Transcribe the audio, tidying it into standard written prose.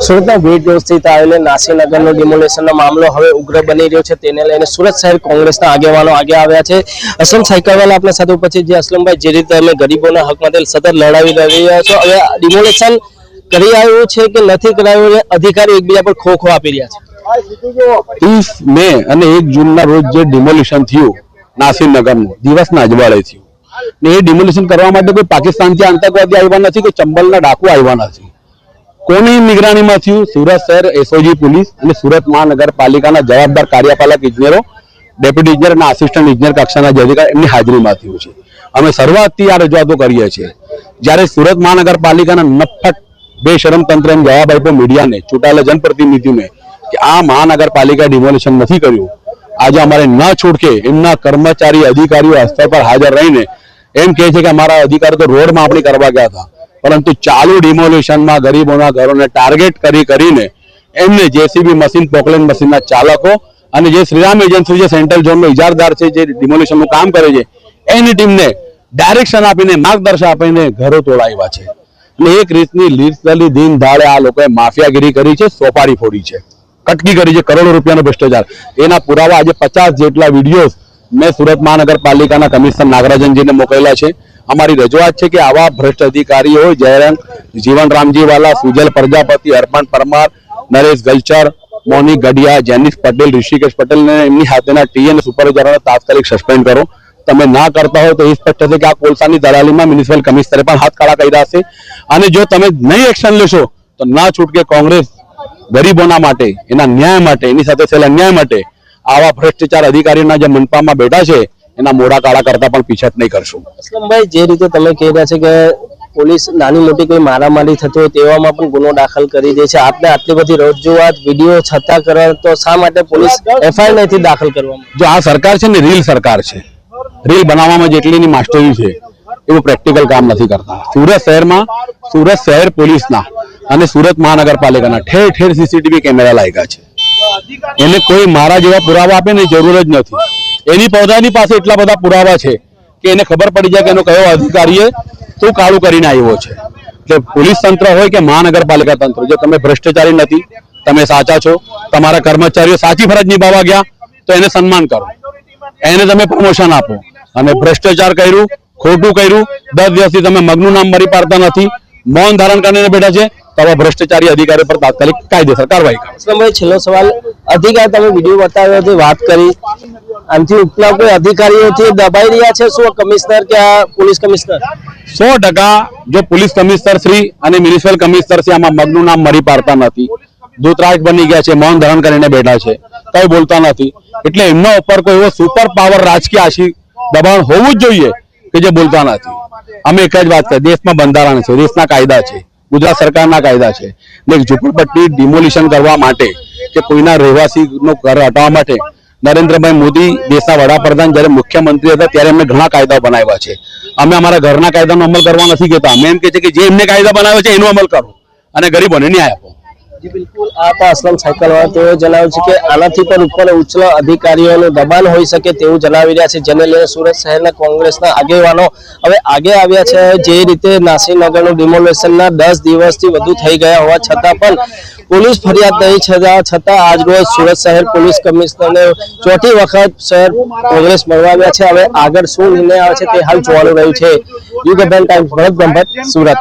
સુરતના વીટ રોડ સ્થિત આવેલા નાસીનગરનો ડિમોલેશનનો મામલો હવે ઉગ્ર બની રહ્યો છે। તેને લઈને સુરત શહેર કોંગ્રેસના આગેવાનો આગે આવ્યા છે। અસલમ સાયકલવાલા આપણા સાથે ઉપસ્થિત છે। અસલમભાઈ, જે રીતે અમે ગરીબોના હક માટે સતત લડાવી રહ્યા છો, હવે ડિમોલેશન કરી આવ્યું છે કે નથી કરાયું છે, અધિકારી એકબીજા પર ખો આપી રહ્યા છે। 30 મે અને 1 જૂનના રોજ જે ડિમોલિશન થયું નાસીનગરનું દિવસના અજવાળે થયું ને એ ડિમોલિશન કરવા માટે કોઈ પાકિસ્તાનથી આતંકવાદી આવ્યા નથી, કોઈ ચંબલના ડાકુ આવ્યા નથી। કોની નિગરાણીમાં થયું? સુરત શહેર એસઓજી પોલીસ અને સુરત મહાનગરપાલિકાના જવાબદાર કાર્યપાલક ઇજનેરો, ડેપ્યુટી ઇજનેર અને આસિસ્ટન્ટ ઇજનેર કક્ષાના જે અધિકારી એમની હાજરીમાં થયું છે। અમે શરૂઆતથી આ રજૂઆતો કરીએ છીએ। જ્યારે સુરત મહાનગરપાલિકાના નફટ બેશરમ તંત્ર એમ જવાબ આપ્યો મીડિયાને, ચૂંટાયેલા જનપ્રતિનિધિઓને કે આ મહાનગરપાલિકા ડિમોલિશન નથી કર્યું, આજે અમારે ન છૂટકે એમના કર્મચારી અધિકારીઓ સ્થળ પર હાજર રહીને એમ કહે છે કે અમારા અધિકારીઓ તો રોડ માપણી કરવા ગયા હતા, પરંતુ ચાલુ ડિમોલિશનમાં ગરીબોના ઘરોને ટાર્ગેટ કરીને એમને જેસીબી મશીન, પોકલેન મશીનના ચાલકો અને જે શ્રીરામ એજન્સી જે સેન્ટ્રલ ઝોનનો ઇજારદાર છે, જે ડિમોલિશનનું કામ કરે છે, એની ટીમને ડાયરેક્શન આપીને, માર્ગદર્શન આપીને ઘરો તોડાવ્યા છે। અને એક રીતની લીટરલી દિન દાડે આ લોકોએ માફિયાગીરી કરી છે, સોપારી ફોડી છે, કટકી કરી છે, કરોડો રૂપિયાનો ભ્રષ્ટાચાર। એના પુરાવા આજે 50 જેટલા વિડીયો મેં સુરત મહાનગરપાલિકાના કમિશનર નાગરાજનજીને મોકલેલા છે। અમારી રજૂઆત છે કે આવા ભ્રષ્ટ અધિકારીઓ જયરામ જીવનરામજી વાલા, સુજલ પ્રજાપતિ, અર્પણ પરમાર, નરેશ ગલચર, મોની ગઢિયા, જેનિસ પટેલ, ઋષિકેશ પટેલ ને એમની સાથેના ટી અને સુપરવાઇઝરોને તાત્કાલિક સસ્પેન્ડ કરો। તમે ના કરતા હો તો એ સ્પષ્ટ છે કે આ કોલસાની દલાલીમાં મ્યુનિસિપલ કમિશનરે પણ હાથ કાળા કર્યા છે। અને જો તમે નહીં એક્શન લેશો તો ના છૂટકે કોંગ્રેસ ગરીબોના માટે, એના ન્યાય માટે, એની સાથે થયેલા અન્યાય માટે આવા ભ્રષ્ટાચાર અધિકારીઓના જે મનપામાં બેઠા છે એના મોઢા કાળા કરતા પણ પીછત નહીં કરશું। અસલમભાઈ, જે રીતે તમે કહી રહ્યા છે કે પોલીસ નાની મોટી કોઈ મારામારી થતી હોય તેવામાં પણ ગુનો દાખલ કરી દે છે, આપને આટલી બધી રજૂઆત વિડીયો છતાં કરે તો શા માટે પોલીસ એફઆઈઆર નથી દાખલ કરવામાં? જો આ સરકાર છે ને રીલ સરકાર છે, રીલ બનાવવામાં જેટલીની માસ્ટરી છે એવું પ્રેક્ટિકલ કામ નથી કરતા। સુરત શહેરમાં સુરત શહેર પોલીસના અને સુરત મહાનગરપાલિકાના ઠેર ઠેર સીસીટીવી કેમેરા લાગ્યા છે। એને કોઈ મારા જેવા પુરાવા આપે ને જરૂર જ નથી। એની પોતાની પાસે એટલા બધા પુરાવા છે કે એને ખબર પડી જાય કે એનો કયો અધિકારીએ શું કાળું કરીને આવ્યો છે। એટલે પોલીસ તંત્ર હોય કે મહાનગરપાલિકા તંત્ર, જો તમે ભ્રષ્ટાચારી નથી, તમે સાચા છો, તમારા કર્મચારીઓ સાચી ફરજ નિભાવવા ગયા તો એને સન્માન કરો, એને તમે પ્રમોશન આપો। અને ભ્રષ્ટાચાર કર્યું, ખોટું કર્યું, 10 દિવસથી તમે મગનું નામ મરી પાડતા નથી, મૌન ધારણ કરીને બેઠા છે, તો આવા ભ્રષ્ટાચારી અધિકારી પર તાત્કાલિક કાયદેસર કાર્યવાહી કરો। અસલમભાઈ, છેલ્લો સવાલ, અધિકારી તમે વિડીયો બતાવ્યો છે, વાત કરી, આમથી ઉપલા કોઈ અધિકારીઓથી દબાઈ રહ્યા છે શું કમિશનર કે પોલીસ કમિશનર? 100% જો પોલીસ કમિશનર શ્રી અને મ્યુનિસિપલ કમિશનર શ્રી આમાં મગનું નામ મરી પાડતા નથી, દૂતરાજ બની ગયા છે, મૌન ધારણ કરીને બેઠા છે, કઈ બોલતા નથી, એટલે એમના ઉપર કોઈ એવો સુપર પાવર રાજકીય આશી દબાણ હોવું જ જોઈએ કે જે બોલતા નથી। અમે એક જ વાત કરીએ, દેશમાં બંધારણ છે, દેશના કાયદા છે, ગુજરાત સરકારના કાયદા છે, ને ઝૂંપડપટ્ટી ડિમોલિશન કરવા માટે કે કોઈના રહેવાસીનું ઘર હટાવવા માટે નરેન્દ્રભાઈ મોદી દેશના વડાપ્રધાન જ્યારે મુખ્યમંત્રી હતા ત્યારે એમને ઘણા કાયદાઓ બનાવ્યા છે। અમે અમારા ઘરના કાયદાનો અમલ કરવા નથી કહેતા, અમે એમ કહે છે કે જે એમને કાયદા બનાવ્યા છે એનો અમલ કરો અને ગરીબોને ન્યાય આપો। જી બિલકુલ, આ હતા અસલમ સાયકલવાળા। તેઓ જણાવ્યું છે કે આનાથી પણ ઉપર ઉચ્ચ અધિકારીઓનું દબાણ હોઈ શકે તેવું જણાવી રહ્યા છે, જેને લઈને સુરત શહેરના કોંગ્રેસના આગેવાનો હવે આગે આવ્યા છે। જે રીતે નાસીનગરનું ડિમોલેશનના 10 દિવસથી વધુ થઈ ગયા હોવા છતાં પણ પોલીસ ફરિયાદ નહીં છતાં આજ રોજ સુરત શહેર પોલીસ કમિશનરને ચોથી વખત શહેર કોંગ્રેસ મળવા આવ્યા છે। હવે આગળ શું નિર્ણય આવે છે તે હાલ જોવાનું રહ્યું છે। યુગ ટાઈમ્સ, ભરત બ્રહ્મભટ્ટ, સુરત।